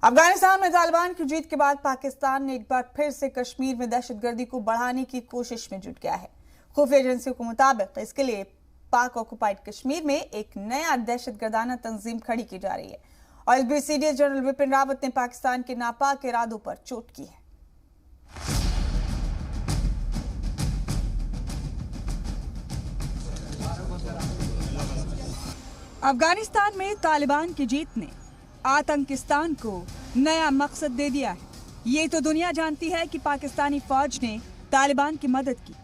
अफगानिस्तान में तालिबान की जीत के बाद पाकिस्तान ने एक बार फिर से कश्मीर में दहशतगर्दी को बढ़ाने की कोशिश में जुट गया है। खुफिया एजेंसियों के मुताबिक इसके लिए पाक ऑक्युपाइड कश्मीर में एक नया दहशतगर्दाना तंजीम खड़ी की जा रही है और BCDS जनरल विपिन रावत ने पाकिस्तान के नापाक इरादों पर चोट की है। अफगानिस्तान में तालिबान की जीत ने आतंकिस्तान को नया मकसद दे दिया है। ये तो दुनिया जानती है कि पाकिस्तानी फौज ने तालिबान की मदद की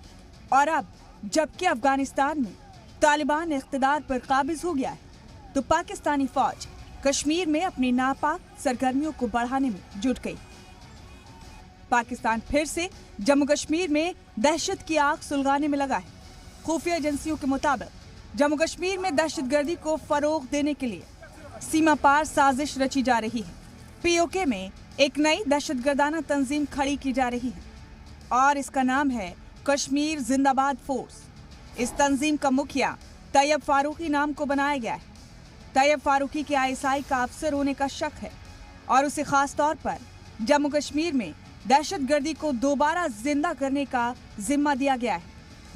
और अब जबकि अफगानिस्तान में तालिबान इख्तिदार पर काबिज हो गया है, तो पाकिस्तानी फौज कश्मीर में अपनी नापाक सरगर्मियों को बढ़ाने में जुट गई। पाकिस्तान फिर से जम्मू कश्मीर में दहशत की आग सुलगाने में लगा है। खुफिया एजेंसियों के मुताबिक जम्मू कश्मीर में दहशतगर्दी को फरोग देने के लिए सीमा पार साजिश रची जा रही है। POK में एक नई दहशतगर्दाना तंजीम खड़ी की जा रही है और इसका नाम है कश्मीर जिंदाबाद फोर्स। इस तंजीम का मुखिया तैयब फारूकी नाम को बनाया गया है। तैयब फारूकी के ISI का अफसर होने का शक है और उसे खास तौर पर जम्मू कश्मीर में दहशतगर्दी को दोबारा जिंदा करने का जिम्मा दिया गया है।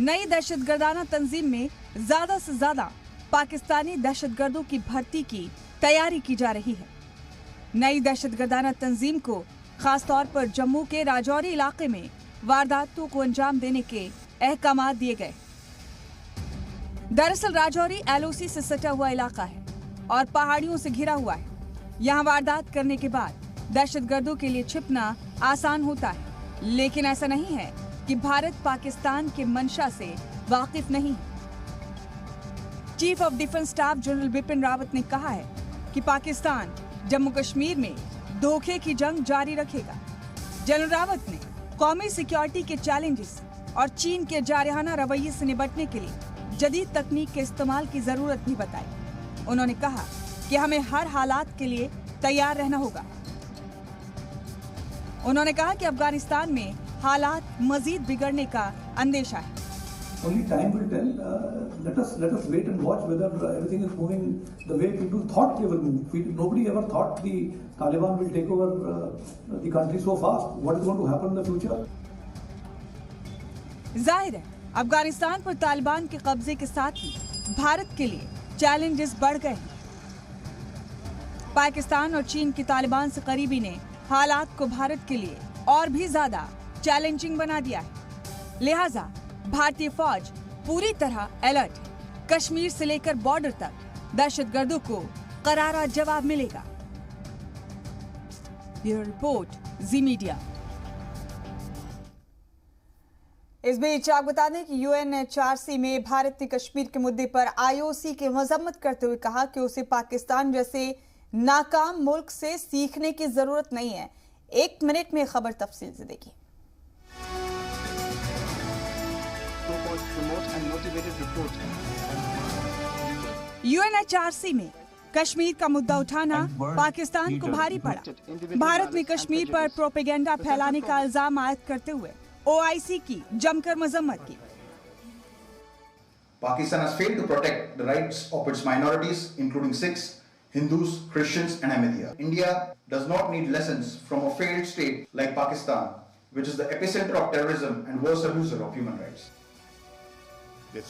नई दहशतगर्दाना तंजीम में ज्यादा से ज्यादा पाकिस्तानी दहशतगर्दों की भर्ती की तैयारी की जा रही है। नई दहशतगर्दाना तंजीम को खास तौर पर जम्मू के राजौरी इलाके में वारदातों को अंजाम देने के अहकामात दिए गए। दरअसल राजौरी LOC से सटा हुआ इलाका है और पहाड़ियों से घिरा हुआ है। यहाँ वारदात करने के बाद दहशतगर्दों के लिए छिपना आसान होता है, लेकिन ऐसा नहीं है कि भारत पाकिस्तान के मंशा से वाकिफ नहीं है। Chief of defence staff general Vipin Rawat ने कहा है कि पाकिस्तान जम्मू कश्मीर में धोखे की जंग जारी रखेगा। जनरल रावत ने कौमी सिक्योरिटी के चैलेंजेस और चीन के जारहाना रवैये से निपटने के लिए जदीद तकनीक के इस्तेमाल की जरूरत भी बताई। उन्होंने कहा कि हमें हर हालात के लिए तैयार रहना होगा। उन्होंने कहा कि अफगानिस्तान में हालात मजीद बिगड़ने का अंदेशा है। Only time will tell. Let us wait and watch whether everything is moving the way people thought they will move. Nobody ever thought the Taliban will take over the country so fast. What is going to happen in the future? जाहिर है अफगानिस्तान पर तालिबान के कब्जे के साथ ही भारत के लिए challenges बढ़ गए हैं। पाकिस्तान और चीन की तालिबान से करीबी ने हालात को भारत के लिए और भी ज्यादा चैलेंजिंग बना दिया है। लिहाजा भारतीय फौज पूरी तरह अलर्ट है। कश्मीर से लेकर बॉर्डर तक दहशतगर्दों को करारा जवाब मिलेगा। ब्यूरो रिपोर्ट, जी मीडिया। इस बीच आप बता दें कि UNHRC में भारत ने कश्मीर के मुद्दे पर IOC की मजम्मत करते हुए कहा कि उसे पाकिस्तान जैसे नाकाम मुल्क से सीखने की जरूरत नहीं है। 1 मिनट में खबर तफसील से देखिए। UNHRC में कश्मीर का मुद्दा उठाना पाकिस्तान को भारी पड़ा। भारत ने कश्मीर पर प्रोपेगेंडा फैलाने का इल्जाम आयद करते हुए OIC की जमकर मजम्मत की। Pakistan has failed to protect the rights of its minorities, including Sikhs, Hindus, Christians, and Ahmadiyya. India does not need lessons from a failed state like Pakistan, which is the epicenter of terrorism and worst abuser of human rights.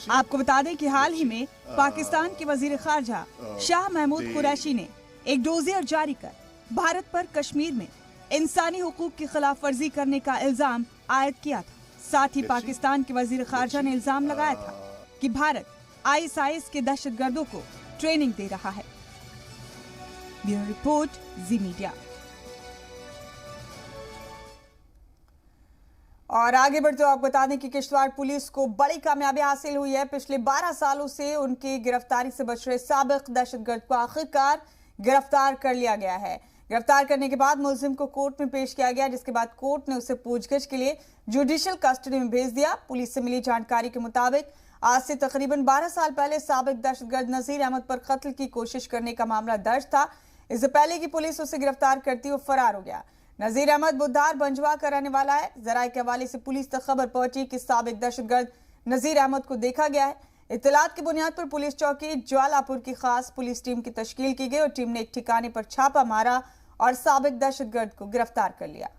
आपको बता दें कि हाल ही में पाकिस्तान के वजीर खारजा शाह महमूद कुरैशी ने एक dossier जारी कर भारत पर कश्मीर में इंसानी हुकूक की खिलाफ वर्जी करने का इल्जाम आयद किया था। साथ ही पाकिस्तान के वजीर खारजा ने इल्जाम लगाया था कि भारत ISIS के दहशतगर्दों को ट्रेनिंग दे रहा है। ब्यूरो रिपोर्ट, जी मीडिया। और आगे बढ़ते आप बता दें कि किश्तवाड़ पुलिस को बड़ी कामयाबी हासिल हुई है। पिछले 12 सालों से उनकी गिरफ्तारी से बच रहे साबिक दहशतगर्द को आखिरकार गिरफ्तार कर लिया गया है। गिरफ्तार करने के बाद मुलजिम को कोर्ट में पेश किया गया, जिसके बाद कोर्ट ने उसे पूछगिछ के लिए जुडिशियल कस्टडी में भेज दिया। पुलिस से मिली जानकारी के मुताबिक आज से तकरीबन 12 साल पहले साबिक दहशतगर्द नजीर अहमद पर कत्ल की कोशिश करने का मामला दर्ज था। इससे पहले की पुलिस उसे गिरफ्तार करती हुए फरार हो गया। नजीर अहमद बुधवार बंजवा का रहने वाला है। जराये के हवाले से पुलिस तक खबर पहुंची कि साबिक दहशतगर्द नजीर अहमद को देखा गया है। इत्तलात की बुनियाद पर पुलिस चौकी ज्वालापुर की खास पुलिस टीम की तश्कील की गई और टीम ने एक ठिकाने पर छापा मारा और साबिक दहशतगर्द को गिरफ्तार कर लिया।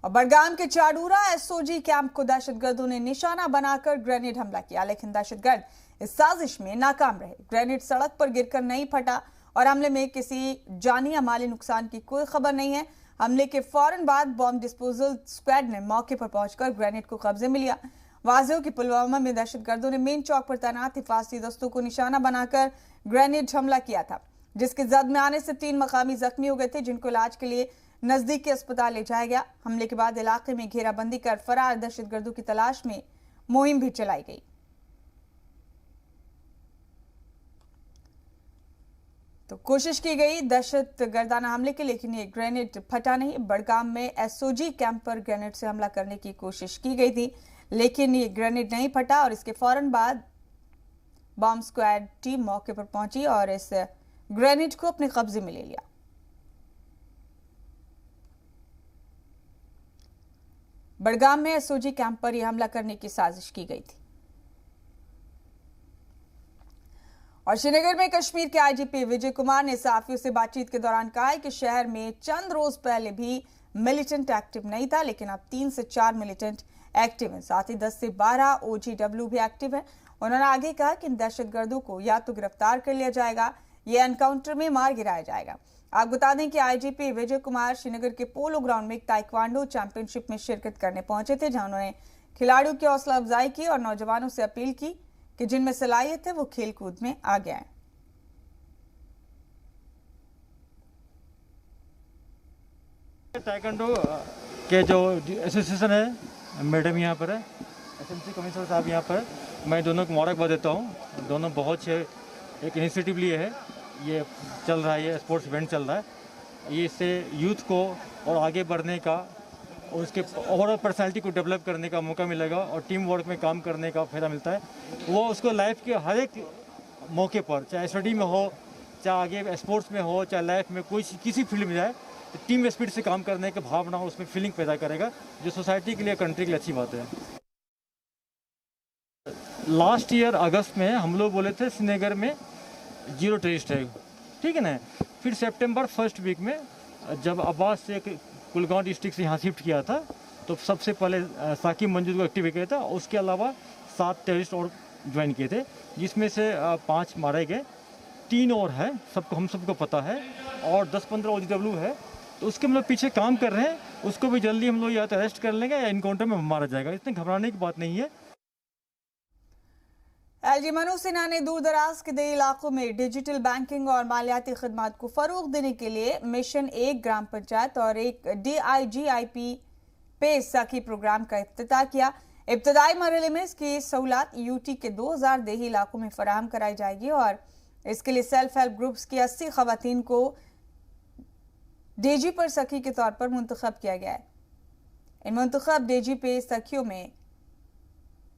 और बडगाम के चाडूरा एसओजी कैंप को दहशतगर्दों ने निशाना बनाकर ग्रेनेड हमला किया, लेकिन दहशतगर्द इस साजिश में नाकाम रहे। ग्रेनेड सड़क पर गिरकर नहीं फटा और हमले में किसी जानी या माली नुकसान की कोई खबर नहीं है। हमले के फौरन बाद बॉम्ब डिस्पोजल स्क्वाड ने मौके पर पहुंचकर ग्रेनेड को कब्जे में लिया। वाज़ेह हो कि पुलवामा में दहशतगर्दों ने मेन चौक पर तैनात हिफाजती दस्तों को निशाना बनाकर ग्रेनेड हमला किया था, जिसके जद में आने से 3 मकामी जख्मी हो गए थे, जिनको इलाज के लिए नजदीक के अस्पताल ले जाया गया। हमले के बाद इलाके में घेराबंदी कर फरार दहशतगर्दों की तलाश में मुहिम भी चलाई गई। तो कोशिश की गई दहशतगर्दाना हमले की, लेकिन ये ग्रेनेड फटा नहीं। बडगाम में एसओजी कैंप पर ग्रेनेड से हमला करने की कोशिश की गई थी, लेकिन ये ग्रेनेड नहीं फटा और इसके फौरन बाद बॉम्ब स्क्वाड टीम मौके पर पहुंची और इस ग्रेनेड को अपने कब्जे में ले लिया। बडगाम में एसओजी कैंप पर यह हमला करने की साजिश की गई थी। और श्रीनगर में कश्मीर के आईजीपी विजय कुमार ने सहाफियों से बातचीत के दौरान कहा है कि शहर में चंद रोज पहले भी मिलिटेंट एक्टिव नहीं था, लेकिन अब 3 से 4 मिलिटेंट एक्टिव हैं। साथ ही 10 से 12 ओजीडब्ल्यू भी एक्टिव है। उन्होंने आगे कहा कि इन दहशतगर्दों को या तो गिरफ्तार कर लिया जाएगा या एनकाउंटर में मार गिराया जाएगा। आप बता दें कि आईजीपी विजय कुमार श्रीनगर के पोलो ग्राउंड में एक ताइक्वांडो चैंपियनशिप में शिरकत करने पहुंचे थे, जहां उन्होंने खिलाड़ियों की हौसला अफजाई की और नौजवानों से अपील की कि जिनमें सलाहियत है वो खेल कूद में आगे आए। ताइक्वांडो के जो एसोसिएशन है, मैडम यहाँ पर है, एसएमसी कमिश्नर साहब यहाँ पर, मैं दोनों को मुबारकबाद देता हूँ। दोनों बहुत से एक इनिशिएटिव लिए है, ये चल रहा है, ये स्पोर्ट्स इवेंट चल रहा है। ये इससे यूथ को और आगे बढ़ने का और उसके ओवरऑल पर्सनैलिटी को डेवलप करने का मौका मिलेगा और टीम वर्क में काम करने का फ़ायदा मिलता है। वो उसको लाइफ के हर एक मौके पर, चाहे स्टडी में हो, चाहे आगे स्पोर्ट्स में हो, चाहे लाइफ में कोई किसी फील्ड में जाए, तो टीम स्पिरिट से काम करने की भावना उसमें फीलिंग पैदा करेगा, जो सोसाइटी के लिए, कंट्री के लिए अच्छी बात है। लास्ट ईयर अगस्त में हम लोग बोले थे श्रीनगर में 0 टेररिस्ट है, ठीक है ना। फिर सितंबर फर्स्ट वीक में जब अब्बास से कुलगांव डिस्ट्रिक्ट से यहाँ शिफ्ट किया था, तो सबसे पहले साकिब मंजूद को एक्टिव किया था। उसके अलावा 7 टेररिस्ट और ज्वाइन किए थे, जिसमें से 5 मारे गए, 3 और है, हम सबको पता है, और 10-15 ओजीडब्ल्यू है। तो उसके हम लोग पीछे काम कर रहे हैं, उसको भी जल्दी हम लोग या तो अरेस्ट कर लेंगे या इनकाउंटर में मारा जाएगा। इतने घबराने की बात नहीं है। एलजी मनोज सिन्हा ने दूर दराज के देही इलाकों में डिजिटल बैंकिंग और मालियाती खदमात को फरोग देने के लिए मिशन 1 ग्राम पंचायत और एक DIGIP पे सखी प्रोग्राम का इफ्तिताह किया। इब्तदाई मरहले में इसकी सहूलत यूटी के 2000 देही इलाकों में फराहम कराई जाएगी और इसके लिए सेल्फ हेल्प ग्रुप्स की 80 खवातीन को DG पर सखी के तौर पर मुंतखब किया गया है। इन मुंतखब DG पे सखियों में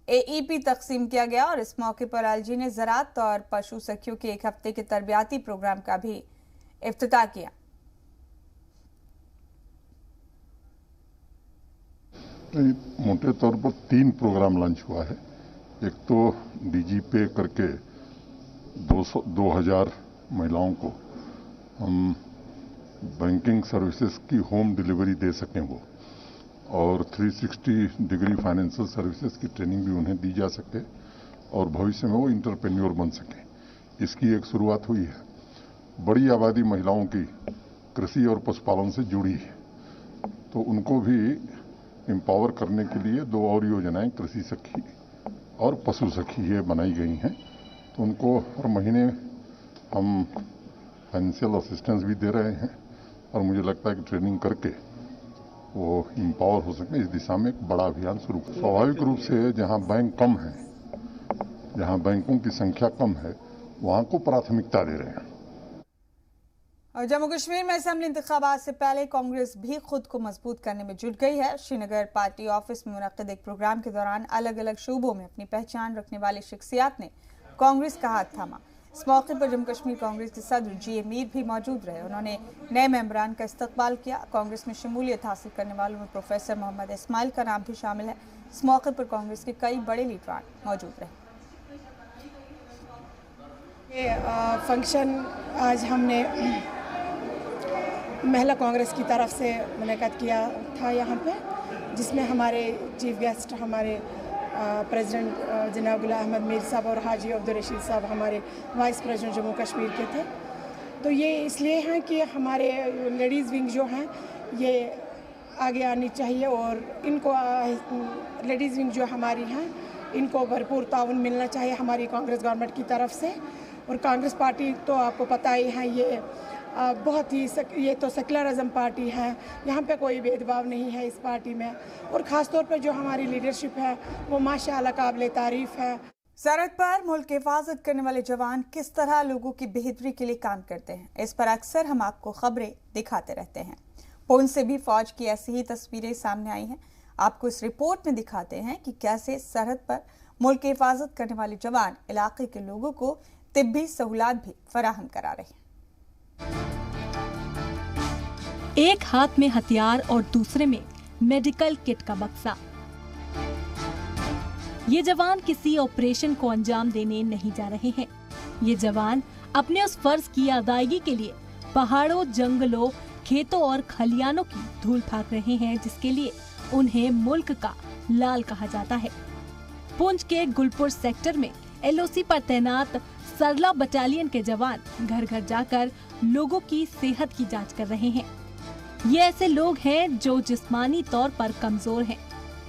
AEP तकसीम किया गया और इस मौके पर एलजी ने ज़राअत और पशु सखियों के 1 हफ्ते के तरबियाती प्रोग्राम का भी इफ्तिताह किया। मोटे तौर पर 3 प्रोग्राम लॉन्च हुआ है। एक तो DG पे करके 2000 महिलाओं को हम बैंकिंग सर्विसेज की होम डिलीवरी दे सकें वो, और 360 डिग्री फाइनेंशियल सर्विसेज की ट्रेनिंग भी उन्हें दी जा सके और भविष्य में वो इंटरप्रेन्योर बन सकें। इसकी एक शुरुआत हुई है। बड़ी आबादी महिलाओं की कृषि और पशुपालन से जुड़ी है, तो उनको भी एम्पावर करने के लिए 2 और योजनाएं कृषि सखी और पशु सखी ये बनाई गई हैं। तो उनको हर महीने हम फाइनेंशियल असिस्टेंस भी दे रहे हैं और मुझे लगता है कि ट्रेनिंग करके वो एम्पावर हो सके। इस दिशा में एक बड़ा अभियान शुरू। स्वाभाविक रूप से जहां बैंक कम है, जहां बैंकों की संख्या कम है, वहां को प्राथमिकता दे रहे हैं। और जम्मू कश्मीर में असेंबली इंतखाबात से पहले कांग्रेस भी खुद को मजबूत करने में जुट गई है। श्रीनगर पार्टी ऑफिस में मुनक्किद एक प्रोग्राम के दौरान अलग अलग शोबों में अपनी पहचान रखने वाली शख्सियात ने कांग्रेस का हाथ थामा। इस मौके पर जम्मू कश्मीर कांग्रेस के सदर GA मीर भी मौजूद रहे। उन्होंने नए मेंबरान का इस्तकबाल किया। कांग्रेस में शमूलियत हासिल करने वालों में प्रोफेसर मोहम्मद इस्माइल का नाम भी शामिल है। इस मौके पर कांग्रेस के कई बड़े लीडरान मौजूद रहे। ये फंक्शन आज हमने महिला कांग्रेस की तरफ से मुनक़्क़द किया था यहाँ पे, जिसमें हमारे चीफ गेस्ट हमारे प्रेसिडेंट जनाब गुलाम अहमद मीर साहब और हाजी अब्दुल रशीद साहब हमारे वाइस प्रेसिडेंट जम्मू कश्मीर के थे। तो ये इसलिए हैं कि हमारे लेडीज़ विंग जो हैं ये आगे आनी चाहिए और इनको लेडीज़ विंग जो हमारी हैं इनको भरपूर ताउन मिलना चाहिए हमारी कांग्रेस गवर्नमेंट की तरफ से। और कांग्रेस पार्टी तो आपको पता ही है ये बहुत ही ये तो सेकुलरिज्म पार्टी है, यहाँ पे कोई भेदभाव नहीं है इस पार्टी में। और ख़ास तौर पे जो हमारी लीडरशिप है वो माशाअल्लाह काबिल तारीफ़ है। सरहद पर मुल्क की हिफाजत करने वाले जवान किस तरह लोगों की बेहतरी के लिए काम करते हैं, इस पर अक्सर हम आपको खबरें दिखाते रहते हैं। पुंछ से भी फौज की ऐसी ही तस्वीरें सामने आई हैं। आपको इस रिपोर्ट में दिखाते हैं कि कैसे सरहद पर मुल्क की हिफाजत करने वाले जवान इलाके के लोगों को तिब्बी सहूलत भी फराहम करा रहे हैं। एक हाथ में हथियार और दूसरे में मेडिकल किट का बक्सा। ये जवान किसी ऑपरेशन को अंजाम देने नहीं जा रहे हैं। ये जवान अपने उस फर्ज की अदायगी के लिए पहाड़ों, जंगलों, खेतों और खलियानों की धूल फाक रहे हैं, जिसके लिए उन्हें मुल्क का लाल कहा जाता है। पुंछ के गुलपुर सेक्टर में एलओसी पर तैनात सरला बटालियन के जवान घर घर जाकर लोगों की सेहत की जांच कर रहे हैं। ये ऐसे लोग हैं जो जिस्मानी तौर पर कमजोर हैं,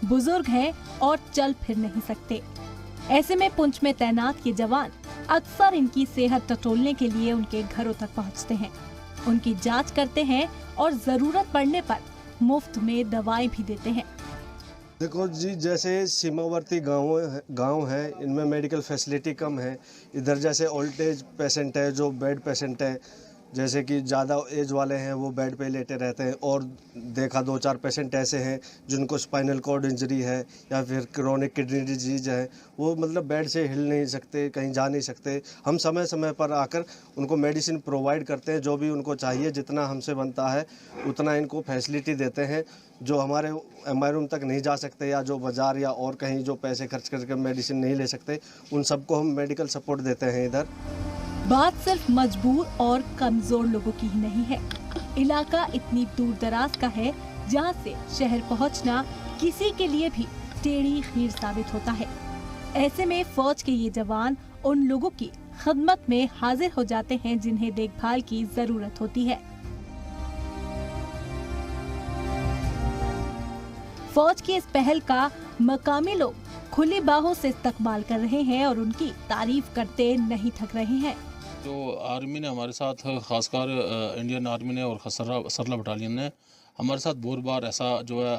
बुजुर्ग हैं और चल फिर नहीं सकते। ऐसे में पुंछ में तैनात ये जवान अक्सर इनकी सेहत टटोलने के लिए उनके घरों तक पहुंचते हैं, उनकी जांच करते हैं और जरूरत पड़ने पर मुफ्त में दवाएं भी देते हैं। देखो जी, जैसे सीमावर्ती गांव है, इनमें मेडिकल फैसिलिटी कम है। इधर जैसे ओल्ड एज पेशेंट है, जो बेड पेशेंट है, जैसे कि ज़्यादा एज वाले हैं वो बेड पे लेटे रहते हैं। और देखा 2-4 पेशेंट ऐसे हैं जिनको स्पाइनल कॉर्ड इंजरी है या फिर क्रोनिक किडनी डिजीज है, वो मतलब बेड से हिल नहीं सकते, कहीं जा नहीं सकते। हम समय समय पर आकर उनको मेडिसिन प्रोवाइड करते हैं, जो भी उनको चाहिए, जितना हमसे बनता है उतना इनको फैसिलिटी देते हैं। जो हमारे एमआईरूम तक नहीं जा सकते या जो बाज़ार या और कहीं जो पैसे खर्च करके मेडिसिन नहीं ले सकते, उन सबको हम मेडिकल सपोर्ट देते हैं इधर। बात सिर्फ मजबूर और कमजोर लोगों की ही नहीं है। इलाका इतनी दूर दराज का है जहां से शहर पहुंचना किसी के लिए भी टेढ़ी खीर साबित होता है। ऐसे में फौज के ये जवान उन लोगों की खिदमत में हाजिर हो जाते हैं जिन्हें देखभाल की जरूरत होती है। फौज की इस पहल का मकामी लोग खुली बाहों से इस्तकबाल कर रहे हैं और उनकी तारीफ करते नहीं थक रहे हैं। जो आर्मी ने हमारे साथ, खासकर इंडियन आर्मी ने और सरला बटालियन ने हमारे साथ बहुत बार ऐसा जो है,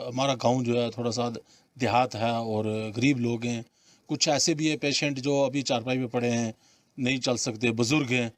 हमारा गांव जो है थोड़ा सा देहात है और गरीब लोग हैं, कुछ ऐसे भी है पेशेंट जो अभी चारपाई पे पड़े हैं, नहीं चल सकते, बुज़ुर्ग हैं,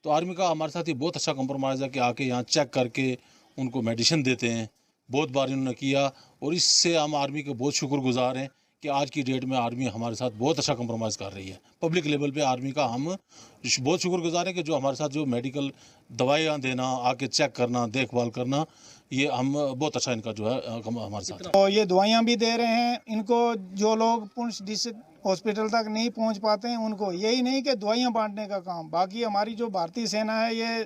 तो आर्मी का हमारे साथ ये बहुत अच्छा कंप्रोमाइज़ है कि आके यहाँ चेक करके उनको मेडिसिन देते हैं। बहुत बार इन्होंने किया और इससे हम आर्मी के बहुत शुक्रगुजार हैं कि आज की डेट में आर्मी हमारे साथ बहुत अच्छा कंप्रोमाइज़ कर रही है। पब्लिक लेवल पे आर्मी का हम बहुत शुक्रगुजार हैं कि जो हमारे साथ जो मेडिकल दवाइयाँ देना, आके चेक करना, देखभाल करना, ये हम बहुत अच्छा इनका जो है हमारे साथ। तो ये दवाइयाँ भी दे रहे हैं इनको, जो लोग पुंछ डिस्ट्रिक्ट हॉस्पिटल तक नहीं पहुँच पाते हैं उनको, यही नहीं कि दवाइयाँ बांटने का काम। बाकी हमारी जो भारतीय सेना है ये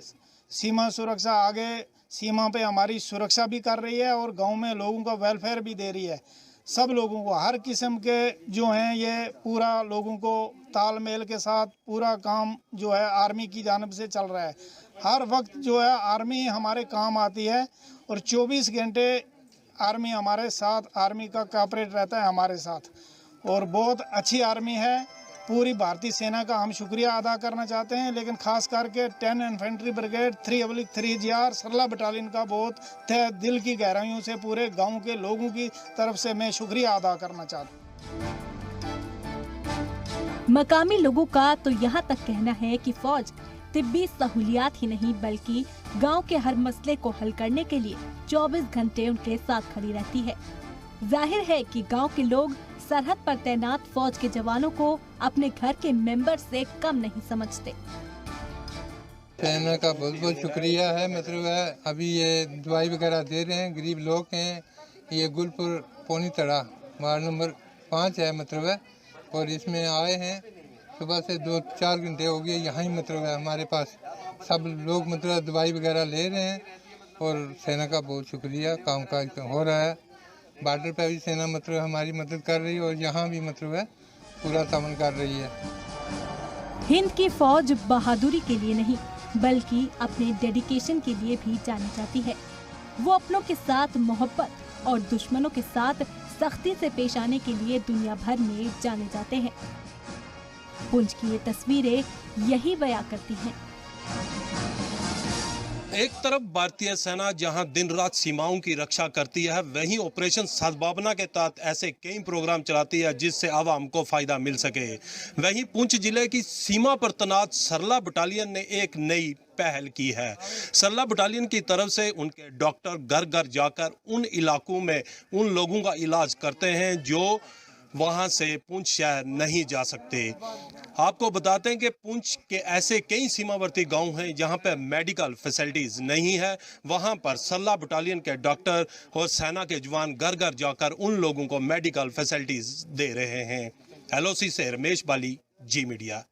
सीमा सुरक्षा, आगे सीमा पे हमारी सुरक्षा भी कर रही है और गांव में लोगों का वेलफेयर भी दे रही है। सब लोगों को, हर किस्म के जो हैं, ये पूरा लोगों को तालमेल के साथ पूरा काम जो है आर्मी की जानिब से चल रहा है। हर वक्त जो है आर्मी हमारे काम आती है और 24 घंटे आर्मी हमारे साथ, आर्मी का कोऑपरेट रहता है हमारे साथ और बहुत अच्छी आर्मी है। पूरी भारतीय सेना का हम शुक्रिया अदा करना चाहते हैं, लेकिन खास करके 10 इन्फेंट्री ब्रिगेड 3/3GR सरला बटालियन का बहुत दिल की गहराइयों से पूरे गांव के लोगों की तरफ से मैं शुक्रिया अदा करना चाहता हूं। मकामी लोगों का तो यहाँ तक कहना है कि फौज तिब्बी सहूलियात ही नहीं बल्कि गांव के हर मसले को हल करने के लिए 24 घंटे उनके साथ खड़ी रहती है। जाहिर है कि गांव के लोग सरहद पर तैनात फौज के जवानों को अपने घर के मेंबर से कम नहीं समझते। सेना का बहुत बहुत शुक्रिया है। मतलब है अभी ये दवाई वगैरह दे रहे हैं, गरीब लोग हैं। ये गुलपुर पौनी तड़ा वार्ड नंबर 5 है मतलब है, और इसमें आए हैं सुबह से 2-4 घंटे हो गए यहाँ ही मतलब है हमारे पास सब लोग मतलब दवाई वगैरह ले रहे हैं और सेना का बहुत शुक्रिया, कामकाज हो रहा है। बॉर्डर पर भी सेना मतलब हमारी मदद कर रही है और यहाँ भी मतलब है पूरा तामन कर रही है। हिंद की फौज बहादुरी के लिए नहीं बल्कि अपने डेडिकेशन के लिए भी जानी जाती है। वो अपनों के साथ मोहब्बत और दुश्मनों के साथ सख्ती से पेश आने के लिए दुनिया भर में जाने जाते हैं। पुंछ की ये तस्वीरें यही बयां करती हैं। एक तरफ भारतीय सेना जहां दिन रात सीमाओं की रक्षा करती है, वहीं ऑपरेशन सद्भावना के तहत ऐसे कई प्रोग्राम चलाती है जिससे आवाम को फायदा मिल सके। वहीं पुंछ जिले की सीमा पर तैनात सरला बटालियन ने एक नई पहल की है। सरला बटालियन की तरफ से उनके डॉक्टर घर घर जाकर उन इलाकों में उन लोगों का इलाज करते हैं जो वहां से पुंछ शहर नहीं जा सकते। आपको बताते हैं कि पुंछ के ऐसे कई सीमावर्ती गांव हैं जहां पर मेडिकल फैसिलिटीज नहीं है। वहां पर सरला बटालियन के डॉक्टर और सेना के जवान घर घर जाकर उन लोगों को मेडिकल फैसिलिटीज दे रहे हैं। LOC से रमेश बाली, जी मीडिया।